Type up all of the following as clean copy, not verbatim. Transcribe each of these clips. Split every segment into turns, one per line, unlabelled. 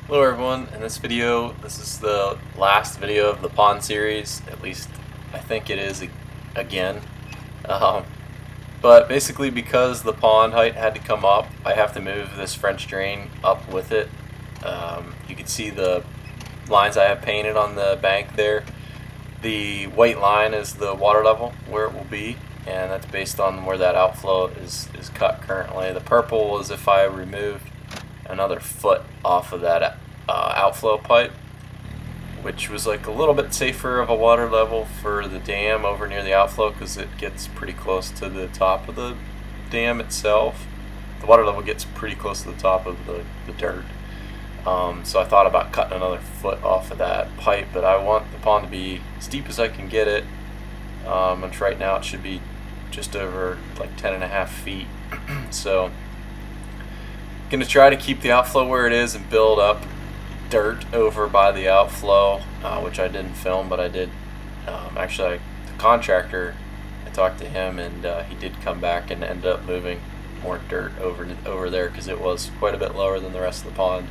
Hello everyone, in this video, this is the last video of the pond series, at least I think it is again. Um, but basically because the pond height had to come up, I have to move this French drain up with it. You can see the lines I have painted on the bank there. The white line is the water level, where it will be, and that's based on where that outflow is cut currently. The purple is if I removed another foot off of that outflow pipe, which was like a little bit safer of a water level for the dam over near the outflow because it gets pretty close to the top of the dam itself. The water level gets pretty close to the top of the dirt. So I thought about cutting another foot off of that pipe, but I want the pond to be as deep as I can get it. And right now it should be just over like 10.5 feet. So going to try to keep the outflow where it is and build up dirt over by the outflow, which I didn't film, but I did. The contractor, I talked to him, and he did come back and end up moving more dirt over there because it was quite a bit lower than the rest of the pond.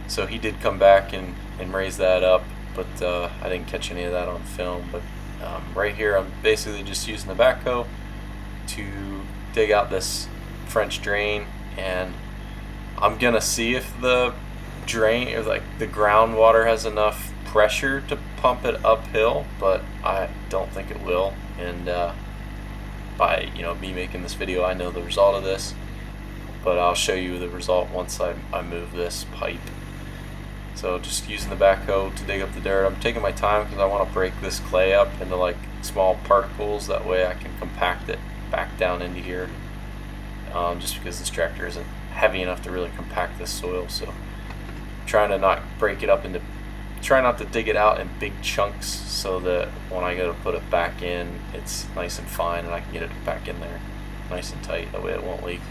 So he did come back and raise that up, but I didn't catch any of that on film. But right here, I'm basically just using the backhoe to dig out this French drain, and I'm gonna see if the drain or like the groundwater has enough pressure to pump it uphill, but I don't think it will. And by me making this video, I know the result of this, but I'll show you the result once I move this pipe. So just using the backhoe to dig up the dirt. I'm taking my time because I want to break this clay up into like small particles, that way I can compact it back down into here. Just because this tractor isn't heavy enough to really compact this soil, so I'm trying to not break it up into, try not to dig it out in big chunks so that when I go to put it back in, it's nice and fine and I can get it back in there nice and tight, that way it won't leak.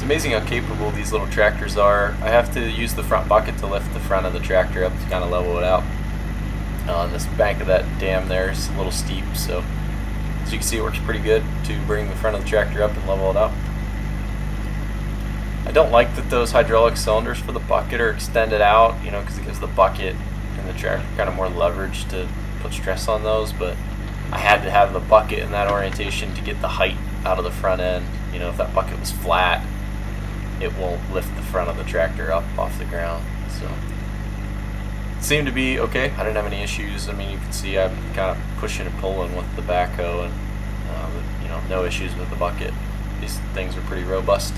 Amazing how capable these little tractors are. I have to use the front bucket to lift the front of the tractor up to kind of level it out. This bank of that dam there is a little steep, so as you can see, it works pretty good to bring the front of the tractor up and level it out. I don't like that those hydraulic cylinders for the bucket are extended out, because it gives the bucket and the tractor kind of more leverage to put stress on those, but I had to have the bucket in that orientation to get the height out of the front end. If that bucket was flat, it won't lift the front of the tractor up off the ground. So it seemed to be okay. I didn't have any issues. I mean, you can see I'm kind of pushing and pulling with the backhoe, and no issues with the bucket. These things are pretty robust.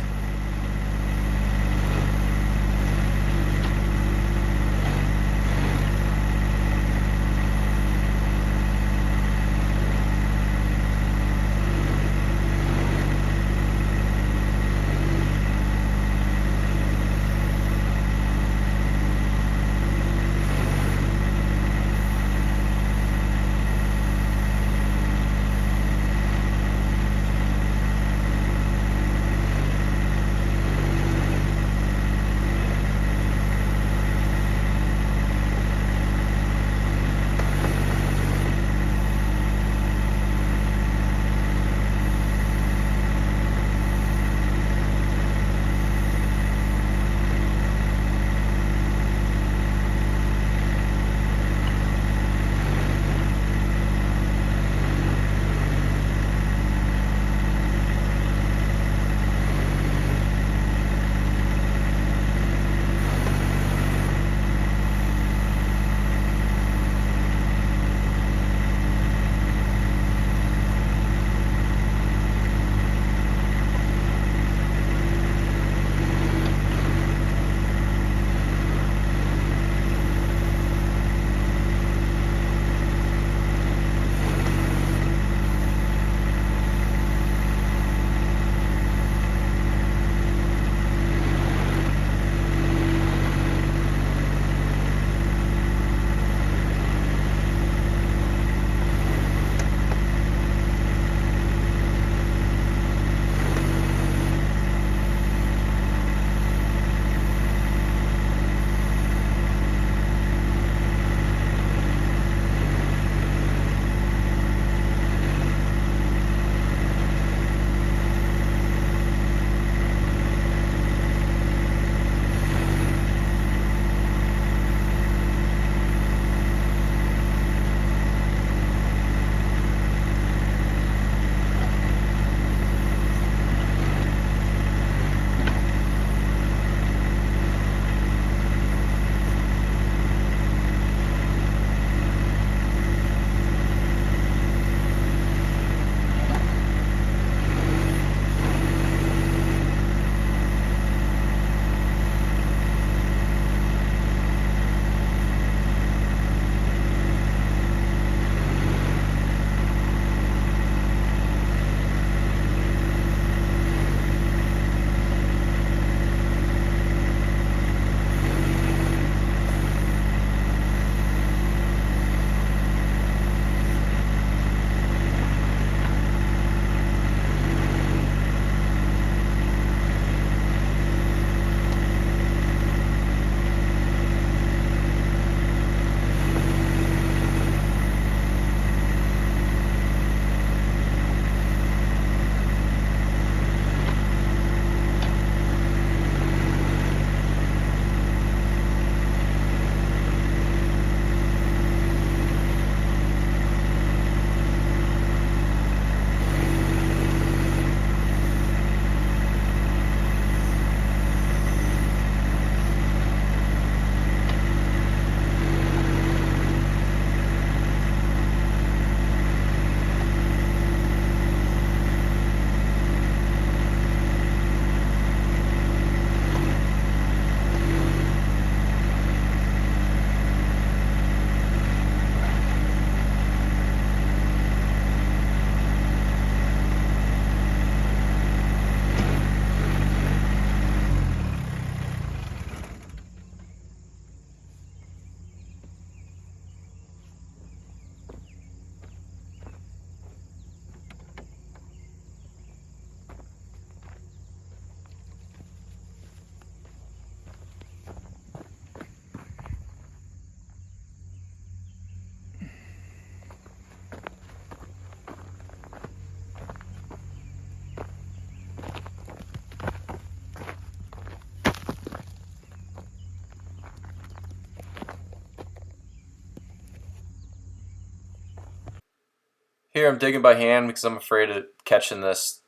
Here I'm digging by hand because I'm afraid of catching this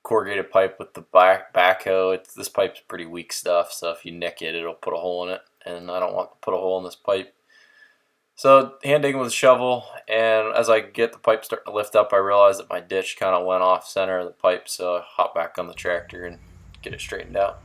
corrugated pipe with the backhoe. This pipe's pretty weak stuff, so if you nick it, it'll put a hole in it, and I don't want to put a hole in this pipe. So hand digging with a shovel, and as I get the pipe starting to lift up, I realize that my ditch kind of went off center of the pipe, so I hop back on the tractor and get it straightened out.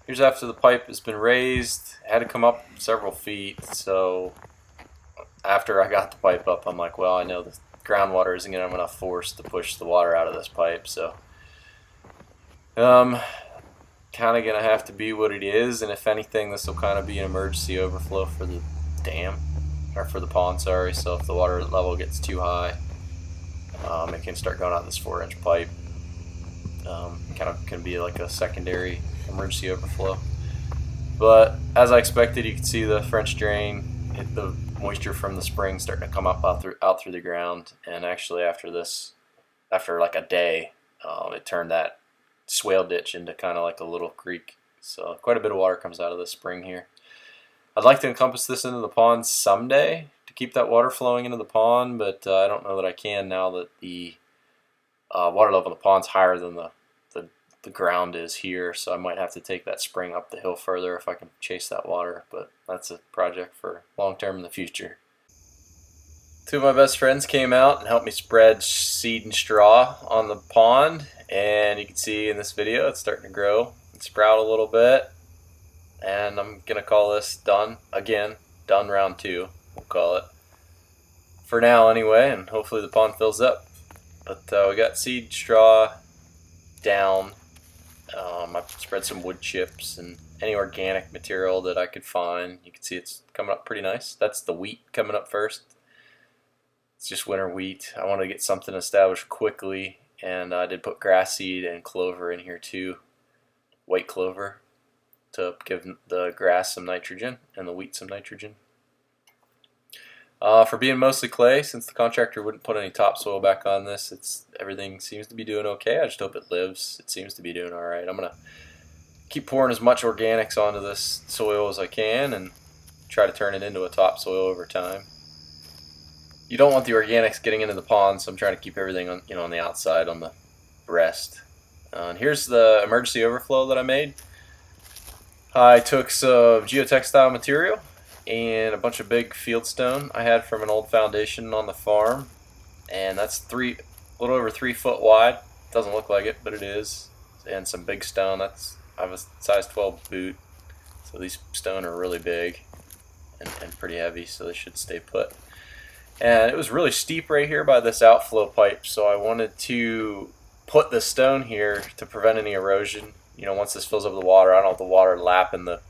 Here's after the pipe has been raised. It had to come up several feet, so after I got the pipe up, I'm like, well, I know the groundwater isn't going to have enough force to push the water out of this pipe, so kind of going to have to be what it is, and if anything, this will kind of be an emergency overflow for the dam, or for the pond, sorry, so if the water level gets too high, it can start going out this 4-inch pipe. Kind of can be like a secondary emergency overflow. But as I expected, you can see the French drain, hit the moisture from the spring starting to come up out through the ground, and actually after like a day, it turned that swale ditch into kind of like a little creek. So quite a bit of water comes out of this spring here. I'd like to encompass this into the pond someday to keep that water flowing into the pond, but I don't know that I can now that the water level in the pond's higher than the ground is here, so I might have to take that spring up the hill further if I can chase that water, but that's a project for long term in the future. Two of my best friends came out and helped me spread seed and straw on the pond, and you can see in this video it's starting to grow and sprout a little bit, and I'm gonna call this done again, done round 2, we'll call it. for now anyway, and hopefully the pond fills up. But we got seed straw down. I spread some wood chips and any organic material that I could find. You can see it's coming up pretty nice. That's the wheat coming up first. It's just winter wheat. I want to get something established quickly, and I did put grass seed and clover in here too, white clover, to give the grass some nitrogen and the wheat some nitrogen. For being mostly clay, since the contractor wouldn't put any topsoil back on this, everything seems to be doing okay. I just hope it lives. It seems to be doing all right. I'm gonna keep pouring as much organics onto this soil as I can and try to turn it into a topsoil over time. You don't want the organics getting into the pond, so I'm trying to keep everything on, on the outside, on the breast. And here's the emergency overflow that I made. I took some geotextile material and a bunch of big fieldstone I had from an old foundation on the farm, and that's a little over 3 foot wide. Doesn't look like it, but it is. And some big stone. I have a size 12 boot, so these stone are really big and pretty heavy, so they should stay put. And it was really steep right here by this outflow pipe, so I wanted to put the stone here to prevent any erosion. Once this fills up with the water, I don't want the water lapping the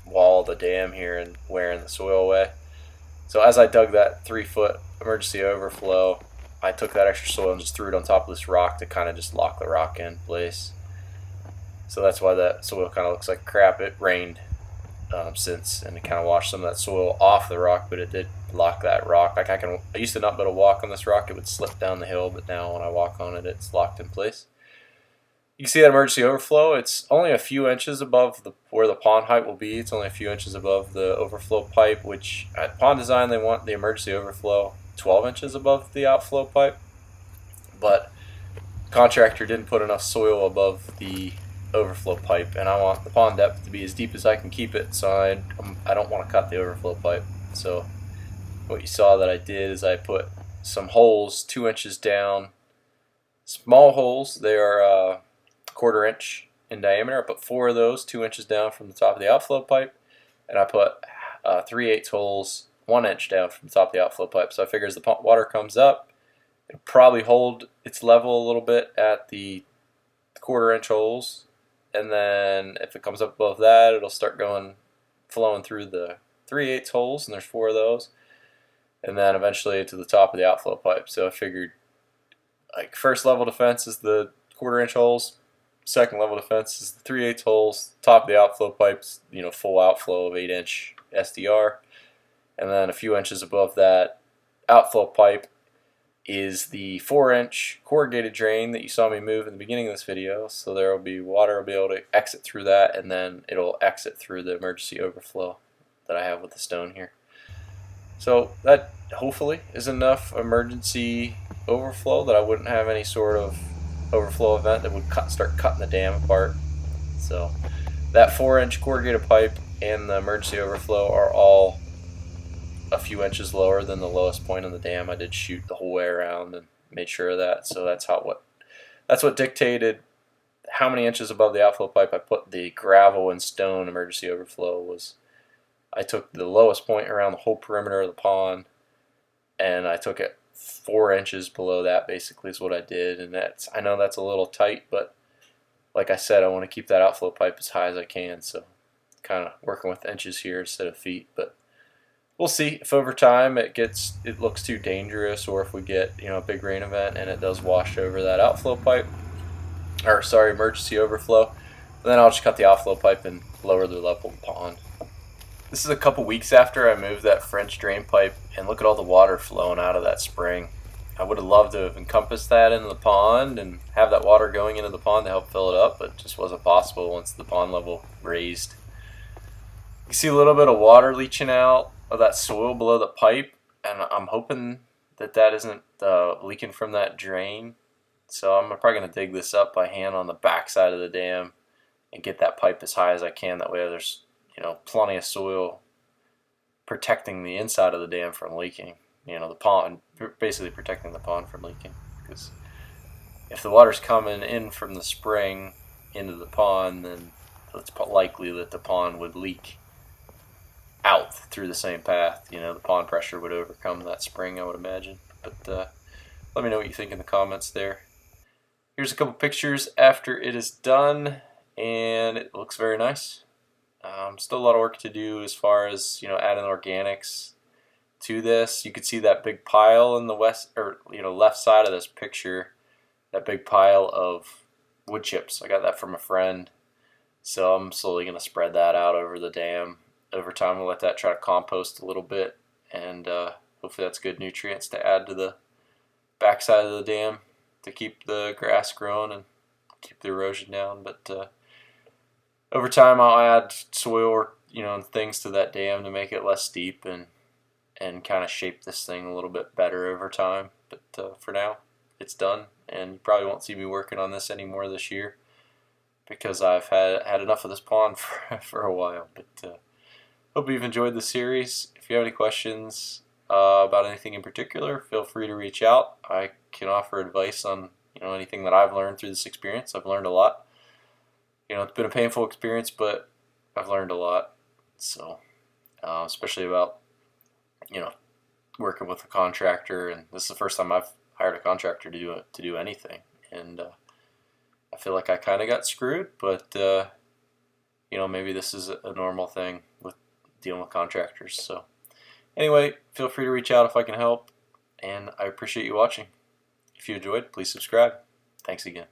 wall of the dam here and wearing the soil away. So as I dug that 3 foot emergency overflow, I took that extra soil and just threw it on top of this rock to kind of just lock the rock in place. So that's why that soil kind of looks like crap. It rained since, and it kind of washed some of that soil off the rock, but it did lock that rock. Like I used to not be able to walk on this rock. It would slip down the hill, but now when I walk on it, it's locked in place. You can see that emergency overflow. It's only a few inches above where the pond height will be. It's only a few inches above the overflow pipe, which at pond design they want the emergency overflow 12 inches above the outflow pipe. But the contractor didn't put enough soil above the overflow pipe, and I want the pond depth to be as deep as I can keep it, so I don't want to cut the overflow pipe. So what you saw that I did is I put some holes 2 inches down, small holes. They are 1/4 inch in diameter. I put 4 of those 2 inches down from the top of the outflow pipe, and I put 3/8 holes 1 inch down from the top of the outflow pipe. So I figure as the water comes up, it'll probably hold its level a little bit at the 1/4 inch holes, and then if it comes up above that, it'll start flowing through the 3/8 holes, and there's 4 of those, and then eventually to the top of the outflow pipe. So I figured like first level defense is the 1/4 inch holes, second level defense is the 3/8 holes, top of the outflow pipes, full outflow of 8 inch SDR, and then a few inches above that outflow pipe is the 4 inch corrugated drain that you saw me move in the beginning of this video. So there will be water will be able to exit through that, and then it'll exit through the emergency overflow that I have with the stone here. So that hopefully is enough emergency overflow that I wouldn't have any sort of overflow event that would start cutting the dam apart. So that 4 inch corrugated pipe and the emergency overflow are all a few inches lower than the lowest point on the dam. I did shoot the whole way around and made sure of that. So that's what dictated how many inches above the outflow pipe I put the gravel and stone emergency overflow. Was I took the lowest point around the whole perimeter of the pond, and I took it 4 inches below that, basically, is what I did. And I know that's a little tight, but like I said, I want to keep that outflow pipe as high as I can, so kind of working with inches here instead of feet. But we'll see if over time it looks too dangerous, or if we get a big rain event and it does wash over that outflow pipe, or sorry, emergency overflow. Then I'll just cut the outflow pipe and lower the level of the pond. This is a couple weeks after I moved that French drain pipe, and look at all the water flowing out of that spring. I would have loved to have encompassed that into the pond and have that water going into the pond to help fill it up, but it just wasn't possible once the pond level raised. You see a little bit of water leaching out of that soil below the pipe, and I'm hoping that isn't leaking from that drain. So I'm probably going to dig this up by hand on the back side of the dam and get that pipe as high as I can. That way there's plenty of soil protecting the inside of the dam from leaking. The pond, basically protecting the pond from leaking. Because if the water's coming in from the spring into the pond, then it's likely that the pond would leak out through the same path. You know, the pond pressure would overcome that spring, I would imagine. But let me know what you think in the comments there. Here's a couple pictures after it is done, and it looks very nice. Still a lot of work to do as far as, you know, adding organics to this. You can see that big pile in the west, or you know, left side of this picture, that big pile of wood chips. I got that from a friend, so I'm slowly going to spread that out over the dam. Over time, we'll let that try to compost a little bit, and hopefully that's good nutrients to add to the backside of the dam to keep the grass growing and keep the erosion down. But over time, I'll add soil, you know, and things to that dam to make it less steep and kind of shape this thing a little bit better over time. But for now, it's done, and you probably won't see me working on this anymore this year because I've had enough of this pond for a while. But hope you've enjoyed the series. If you have any questions about anything in particular, feel free to reach out. I can offer advice on, you know, anything that I've learned through this experience. I've learned a lot. You know, it's been a painful experience, but I've learned a lot. So, especially about, you know, working with a contractor, and this is the first time I've hired a contractor to do anything, and I feel like I kind of got screwed, but you know, maybe this is a normal thing with dealing with contractors. So anyway, feel free to reach out if I can help, and I appreciate you watching. If you enjoyed, please subscribe. Thanks again.